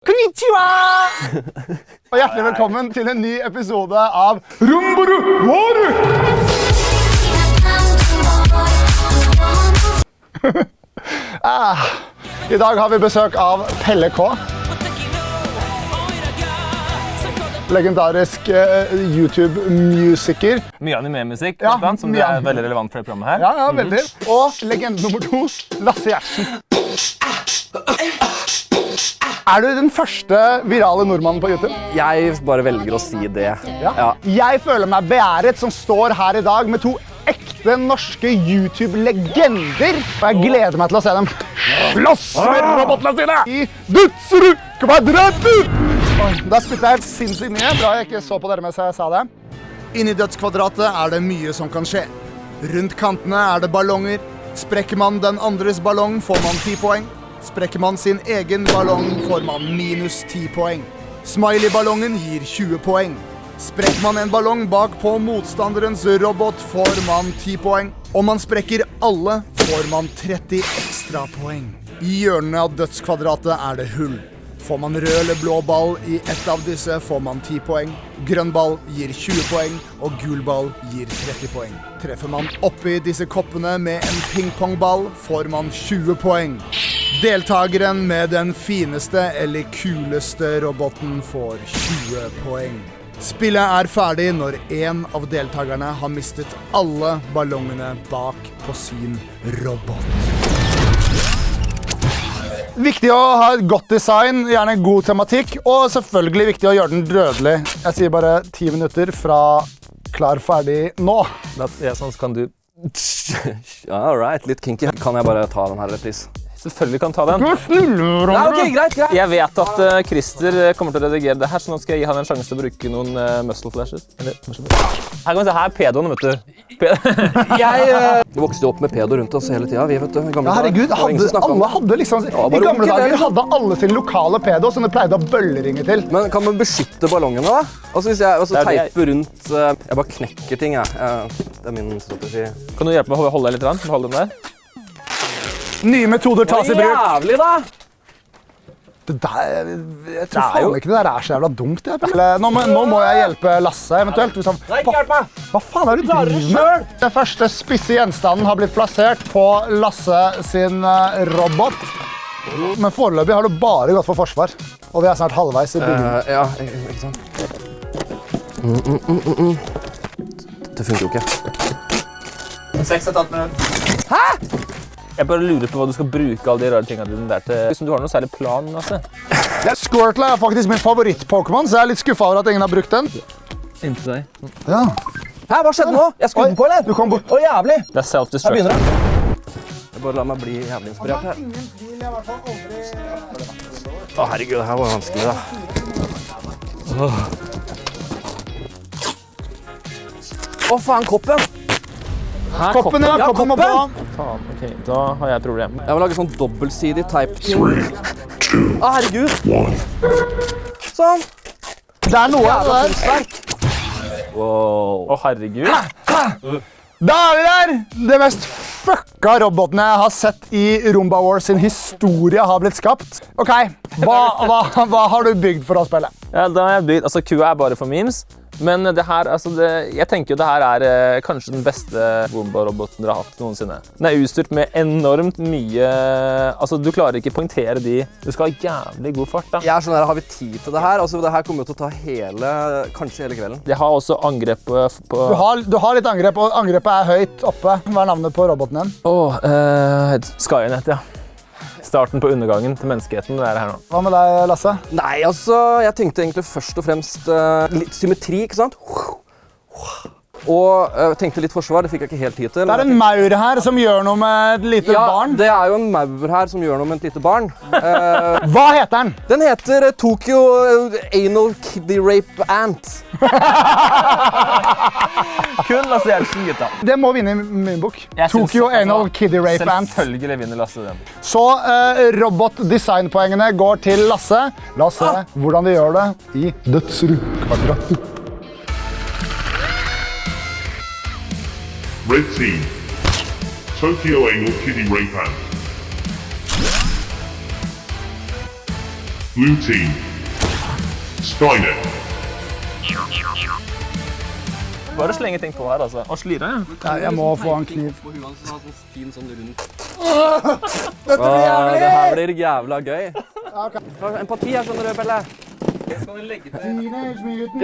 Konnichiwa! Og hjertelig velkommen til en ny episode av Rumburu Waru! I dag har vi besøk av Pelle K. Legendarisk YouTube-musiker. Mye anime-musikk, Ja, som det er veldig relevant for det programmet her. Ja, veldig. Og legende nummer 2, Lasse Gjertsen. Er du den første virale nordmannen på YouTube? Jeg bare velger å si det. Ja. Jeg føler meg beæret som står her i dag med 2 ekte norske YouTube-legender. Og jeg gleder meg til å se dem slåss med robotene sine i Dutsuru Kvadratet! Da spyttet jeg helt sinnssykt mye. Bra jeg ikke så på dere mens jeg sa det. Inni Dødskvadratet er det mye som kan skje. Rundt kantene er det ballonger. Sprekker man den andres ballong, får man 10 poeng. Sprekker man sin egen ballong, får man minus 10 poeng. Smiley-ballongen gir 20 poeng. Sprekker man en ballong bak på motstanderens robot, får man 10 poeng. Om man sprekker alle, får man 30 ekstra poeng. I hjørnene av Dødskvadratet er det hull. Får man rød eller blå ball i ett av disse, får man 10 poeng. Grønn ball gir 20 poeng, og gul ball gir 30 poeng. Treffer man oppi disse koppene med en pingpongball, får man 20 poeng. Deltageren med den fineste eller kuleste roboten får 20 poeng. Spillet er ferdig når en av deltagerne har mistet alle ballongene bak på sin robot. Viktig å ha et godt design, gjerne god tematikk, og selvfølgelig viktig å gjøre den dødelig. Jeg sier bare 10 minutter fra klar, ferdig, nå. Ja, sånn kan du... All right, litt kinky. Kan jeg bare ta den her, please? Selvfølgelig kan ta den. Ja, ok, greit. Jeg vet at Christer kommer til å redigere det her, så nå skal jeg gi han en sjanse til å bruke noen muscle flashes. Her kan vi se, her er pedoen, vet du. Jeg vokste opp med pedo rundt oss hele tiden, vi vet du. Ja, herregud, alle hadde liksom, i gamle dager hadde alle sin lokale pedo som de pleide å bølleringe til. Men kan man beskytte ballongene da? Altså hvis jeg teiper rundt, jeg bare knekker ting, det er min strategi. Kan du hjelpe meg å holde deg litt? Hold den der. Nye metoder tas i bruk. Jævlig da! Det der, jeg tror faen ikke det der er så jævla dumt. Nå må jeg hjelpe Lasse eventuelt. Nei, ikke hjelp meg! Hva faen er det du driver med? Den første spisse gjenstanden har blitt plassert på Lasse sin robot. Men foreløpig har du bare gått for forsvar. Og vi er snart halvveis i byggingen. Ja, ikke sant. Det funker jo ikke. 6,5 minutter. Hæ? Jeg bare lurer på hva du skal bruke alle de rare tingene dine der til. Hvis du har noe særlig plan, altså. Squirtle er faktisk min favoritt-Pokémon, så jeg er litt skuffet over at ingen har brukt den. Inntil deg. Ja. Hæ, hva skjedde nå? Jeg skudde den på, eller? Du kom bort. Å, jævlig! Det er self-destruct. Jeg bare la meg bli jævlig inspirert her. Å, herregud, det her var vanskelig, da. Å, faen, koppen! Hæ, Koppen, ja. Koppen må på. Faen, ok, da har jeg et problem. Jeg vil lage sånn dobbeltsidig type. Å, herregud! Sånn! Det er noe av det der. Wow. Å, herregud. Da er vi der! Det mest fucka robotene jeg har sett i Roomba Wars sin historie har blitt skapt. Ok, hva har du bygd for å spille? Ja, da har jeg bygd, altså kua er bare for memes. Men det her, altså jeg tenker jo det her er kanskje den beste Roomba-roboten dere har hatt noensinne. Den er utstyrt med enormt mye, altså du klarer ikke poengtere de. Du skal ha jævlig god fart da. Jeg er sånn her, har vi tid til det her? Altså, det her kommer jo til å ta kanskje hele kvelden. De har også angrep på... Du har litt angrep, og angrepet er høyt oppe. Hva er navnet på roboten din? Skynet, ja. Starten på undergangen til menneskeheten, det er det her nå. Hva med deg, Lasse? Nei, altså, jeg tenkte egentlig først og fremst litt symmetri, ikke sant? Og tenkte litt forsvar, det fikk jeg ikke helt tid til. Det er en maur her som gjør noe med et lite barn. Ja, det er jo en maur her som gjør noe med et lite barn. Hva heter den? Den heter Tokyo Anal Kiddie Rape Ant. Kun Lasse Gjertsen, gutta. Det må vinne i min bok. Tokyo Anal Kiddie Rape Ant. Selvfølgelig vinner Lasse den. Så robot-designpoengene går til Lasse. La oss se hvordan de gjør det i Dødsru Kvadratet. Red Team, Tokyo Anal Kiddie Rape Ant. Blue team. Skynet. Bare slenge ting på her, altså. Og slire, ja. Ja, jeg må få en kniv. På huet hans har sånn fin sånn rundt. Dette blir jævlig! Det her blir jævla gøy. Empati her, skjønner du, Pelle.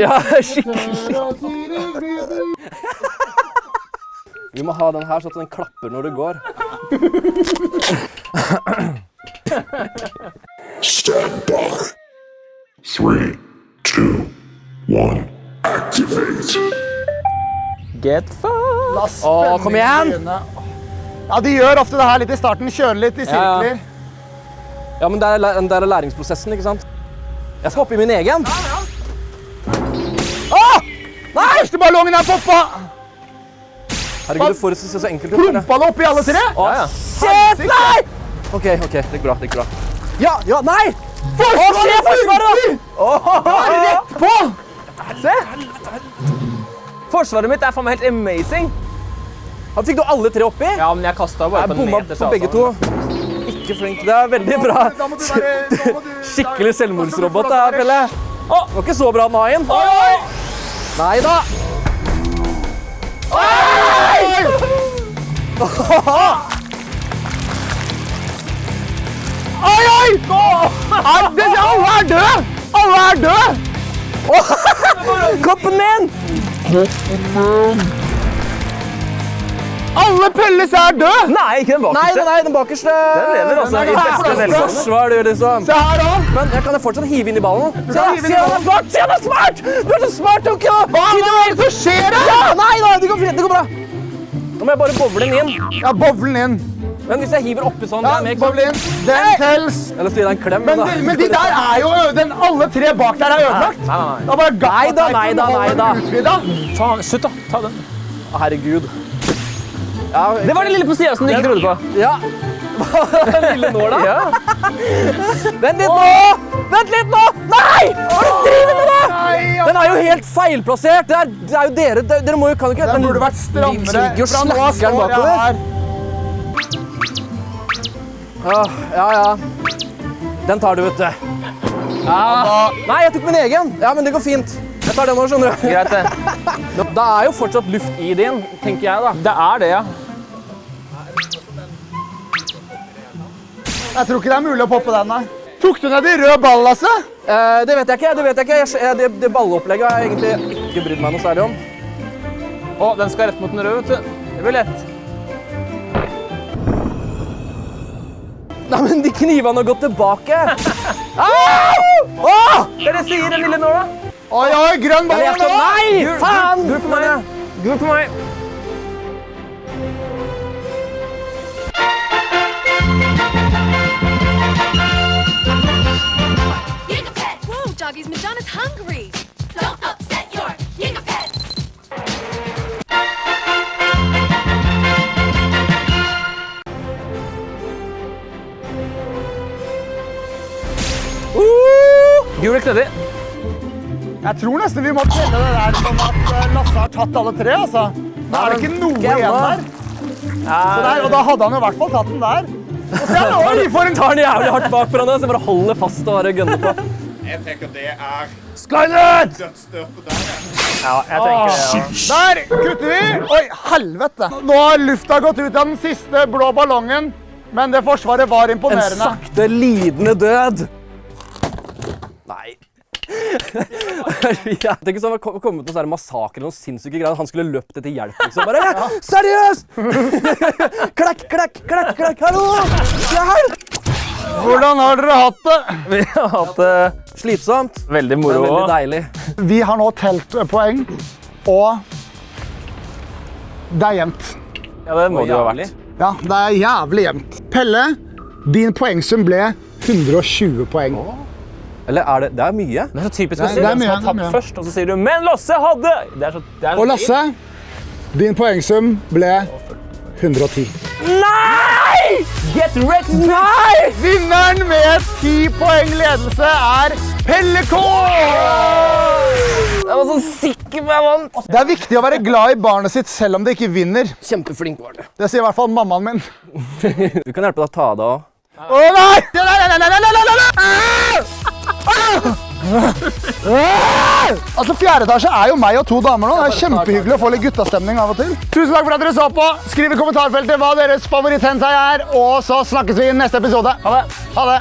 Ja, skikkelig. Vi må ha den her så at den klapper når du går. Stand by. 3, 2, 1. Activate. Get fucked! La spenningen kom igjen! begynne. Ja, de gjør ofte det her litt i starten. Kjører litt i sirkler. Ja, men det er læringsprosessen, ikke sant? Jeg skal hoppe i min egen. Åh! Nei! Første ballongen er poppa! Herregud, det får se så enkelt ut. Plumpa det opp i alle tre? Ja, ja. Shit, nei! Ok, det gikk bra, det gikk bra. Ja, nei! Forsvaret! Rett på! Se! Forsvaret mitt er faen meg helt amazing. Han fikk du alle tre oppi? Ja, men jeg kastet bare Jeg på en bomma meter. på begge to. Ikke flink. Det er veldig bra. Da må du Skikkelig selvmordsrobot, det her, Pelle. Det var ikke så bra, Nain. Nei da. Oi! Alle er døde! Alle er døde! Koppen min! Alle Pelles er døde! Nei, ikke den bakerste. Nei, den bakerste. Den lever altså i beste velstand. Forsvar, du, liksom. Se her også! Men jeg kan fortsatt hive inn i ballen. Se, hive inn i ballen. smart! Se, han er smart! Du er så smart, Tokyo! Hva er det som skjer da? Ja, nei da, det går bra. Nå må jeg bare bowle den inn. Ja, bowlen inn. Men hvis jeg hiver oppi sånn, det Ja, er mer bowlen inn. Den tels. Eller så gir jeg en klem, Men, da. men de der er jo alle tre bak der er ødelagt. Nei. Det er bare gaffateipen Nei da. utvidet. Faen, slutt da. Ta den. Å, herregud. Ja, Det var det lille på siden som du ikke trodde på. Ja. Lille nåla? Ja. Vent litt nå! Vent litt nå! Nei! Hva er det du driver med, da? Nei, ja. Den er jo helt feilplassert. Det er jo dere. Dere må jo, kan jo ikke... Den burde vært strammere. Vi Fra nå snakker den står jeg bakover. her. Ja. Den tar du, vet du. Nei, jeg tok min egen. Ja, men det går fint. Jeg tar den nå, skjønner du. Greit det. Da er jo fortsatt luft i din, tenker jeg da. Det er det, ja. Jeg tror ikke det er mulig å poppe den, nei. Tok du ned de røde ballasse? Det vet jeg ikke. Det balleopplegget har jeg egentlig ikke brydd meg noe særlig om. Å, den skal rett mot den røde, vet du. Det blir lett. Nei, men de knivene har gått tilbake. Dere sier den lille nåla. Oi, grønn ball nå! Nei, faen! Gul på meg. Gul på meg. Gigapets! Whoa, doggies, Madonna's hungry! Don't upset your Gigapets! Gul er knøddig. Jeg tror nesten vi må telle det der som at Lasse har tatt alle tre, altså. Da er det ikke noe igjen der. Så der. Og da hadde han jo i hvert fall tatt den der. Og se, oi, for en Tar den jævlig hardt bak for henne, så jeg bare holder fast og bare gønner på. Jeg tenker det er Skynet! dødsstøpet der. Ja, jeg tenker det, ja. Der kutter vi. Oi, helvete. Nå har lufta gått ut av den siste blå ballongen, men det forsvaret var En imponerende. sakte, lidende død. Nei. Jeg tenker sånn, det kom ut noen sånne massakre, noen sinnssyke greier. Han skulle løpt etter hjelp, liksom. Bare, ja, seriøst! Klakk, hallo! Hjelp! Hvordan har dere hatt det? Vi har hatt det Slitsomt, veldig men moro veldig også. deilig. Vi har nå telt poeng, og det er jevnt. Ja, det må det jo ha Jævlig. vært. Ja, det er jævlig jevnt. Pelle, din poengsum ble 120 poeng. Eller er det er mye? Det er så typisk å Det er- si det er den som mye, har det er tapt mye. først, og så sier du, men Lasse hadde! Det er så Og Lasse, din poengsum ble 110. Nei! Get wrecked! Nei! Vinneren med 10 poeng ledelse er Pelle K! Jeg var så sikker på jeg vant. Det er viktig å være glad i barnet sitt selv om det ikke vinner. Kjempeflink var du. Det sier i hvert fall mammaen min. Du kan hjelpe deg å ta det av. Å nei! Nei! Altså, 4. etasje er jo meg og 2 damer nå. Det er kjempehyggelig å få litt guttastemning av og til. Tusen takk for at dere så på. Skriv i kommentarfeltet hva deres favoritt-hentai er, og så snakkes vi i neste episode. Ha det. Ha det.